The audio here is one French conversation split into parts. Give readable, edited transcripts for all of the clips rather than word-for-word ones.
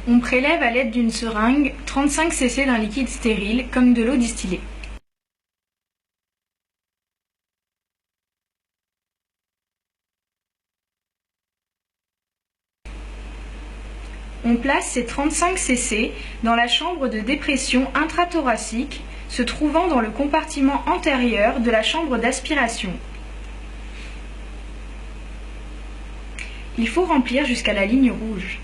On prélève à l'aide d'une seringue 35 cc d'un liquide stérile, comme de l'eau distillée. On place ces 35 cc dans la chambre de dépression intrathoracique, se trouvant dans le compartiment antérieur de la chambre d'aspiration. Il faut remplir jusqu'à la ligne rouge.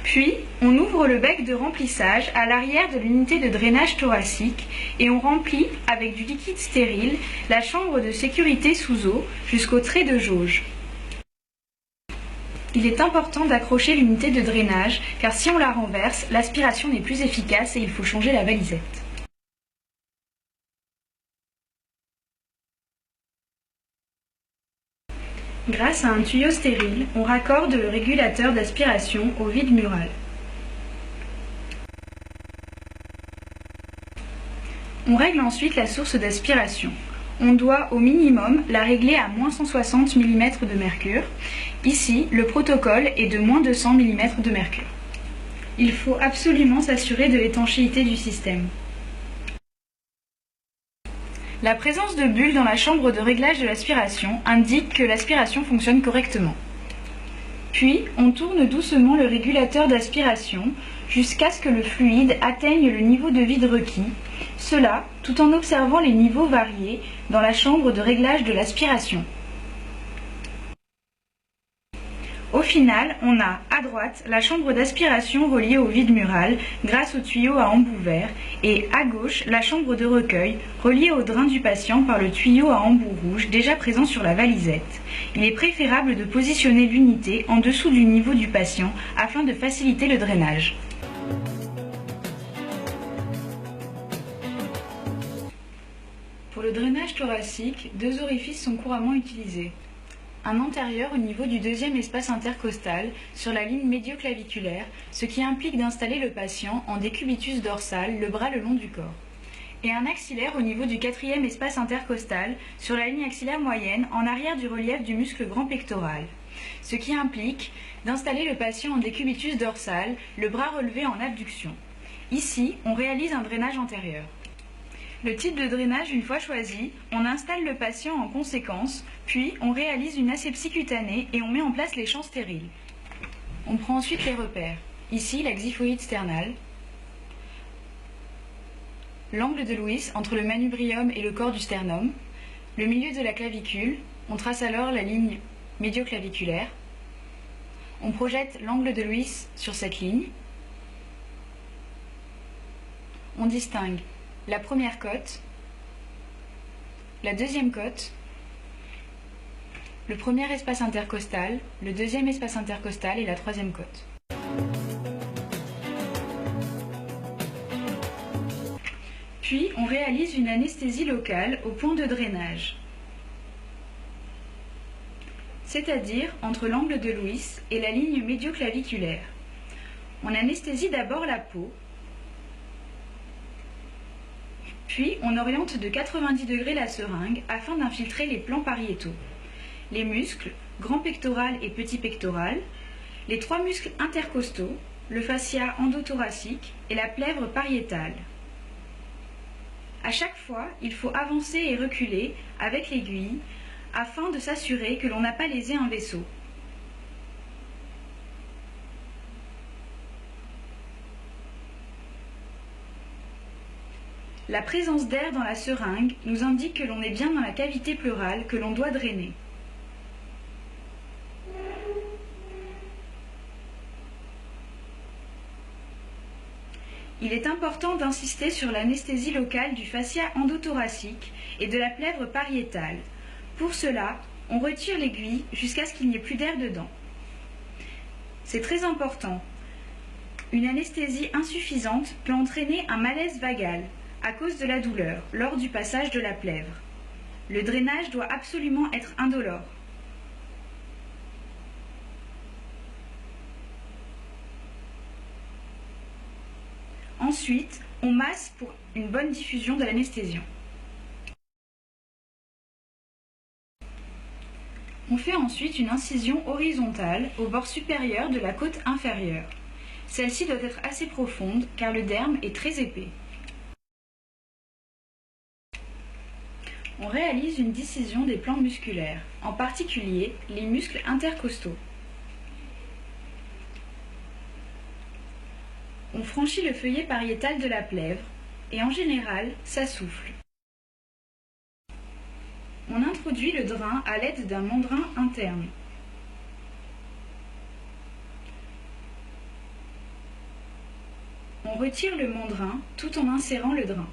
Puis, on ouvre le bec de remplissage à l'arrière de l'unité de drainage thoracique et on remplit avec du liquide stérile la chambre de sécurité sous eau jusqu'au trait de jauge. Il est important d'accrocher l'unité de drainage car si on la renverse, l'aspiration n'est plus efficace et il faut changer la balisette. Grâce à un tuyau stérile, on raccorde le régulateur d'aspiration au vide mural. On règle ensuite la source d'aspiration. On doit au minimum la régler à moins 160 mm de mercure. Ici, le protocole est de moins 200 mm de mercure. Il faut absolument s'assurer de l'étanchéité du système. La présence de bulles dans la chambre de réglage de l'aspiration indique que l'aspiration fonctionne correctement. Puis, on tourne doucement le régulateur d'aspiration jusqu'à ce que le fluide atteigne le niveau de vide requis, cela tout en observant les niveaux variés dans la chambre de réglage de l'aspiration. Au final, on a à droite la chambre d'aspiration reliée au vide mural grâce au tuyau à embout vert et à gauche la chambre de recueil reliée au drain du patient par le tuyau à embout rouge déjà présent sur la valisette. Il est préférable de positionner l'unité en dessous du niveau du patient afin de faciliter le drainage. Pour le drainage thoracique, deux orifices sont couramment utilisés. Un antérieur au niveau du deuxième espace intercostal sur la ligne médioclaviculaire, ce qui implique d'installer le patient en décubitus dorsal, le bras le long du corps. Et un axillaire au niveau du quatrième espace intercostal sur la ligne axillaire moyenne en arrière du relief du muscle grand pectoral, ce qui implique d'installer le patient en décubitus dorsal, le bras relevé en abduction. Ici, on réalise un drainage antérieur. Le type de drainage une fois choisi, on installe le patient en conséquence, puis on réalise une asepsie cutanée et on met en place les champs stériles. On prend ensuite les repères. Ici, la xiphoïde sternale, l'angle de Lewis entre le manubrium et le corps du sternum, le milieu de la clavicule, on trace alors la ligne médioclaviculaire, on projette l'angle de Lewis sur cette ligne, on distingue la première côte, la deuxième côte, le premier espace intercostal, le deuxième espace intercostal et la troisième côte. Puis, on réalise une anesthésie locale au point de drainage, c'est-à-dire entre l'angle de Lewis et la ligne médioclaviculaire. On anesthésie d'abord la peau, puis on oriente de 90 degrés la seringue afin d'infiltrer les plans pariétaux, les muscles, grand pectoral et petit pectoral, les trois muscles intercostaux, le fascia endothoracique et la plèvre pariétale. À chaque fois, il faut avancer et reculer avec l'aiguille afin de s'assurer que l'on n'a pas lésé un vaisseau. La présence d'air dans la seringue nous indique que l'on est bien dans la cavité pleurale que l'on doit drainer. Il est important d'insister sur l'anesthésie locale du fascia endothoracique et de la plèvre pariétale. Pour cela, on retire l'aiguille jusqu'à ce qu'il n'y ait plus d'air dedans. C'est très important. Une anesthésie insuffisante peut entraîner un malaise vagal à cause de la douleur lors du passage de la plèvre. Le drainage doit absolument être indolore. Ensuite, on masse pour une bonne diffusion de l'anesthésion. On fait ensuite une incision horizontale au bord supérieur de la côte inférieure. Celle-ci doit être assez profonde car le derme est très épais. On réalise une décision des plans musculaires, en particulier les muscles intercostaux. On franchit le feuillet pariétal de la plèvre et en général, ça souffle. On introduit le drain à l'aide d'un mandrin interne. On retire le mandrin tout en insérant le drain.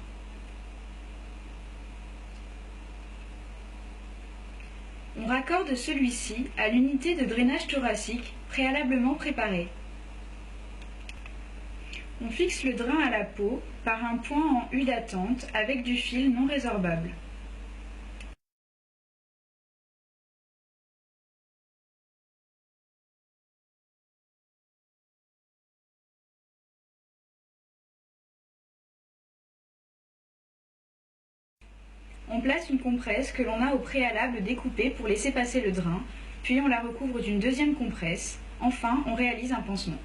On raccorde celui-ci à l'unité de drainage thoracique préalablement préparée. On fixe le drain à la peau par un point en U d'attente avec du fil non résorbable. On place une compresse que l'on a au préalable découpée pour laisser passer le drain, puis on la recouvre d'une deuxième compresse. Enfin, on réalise un pansement.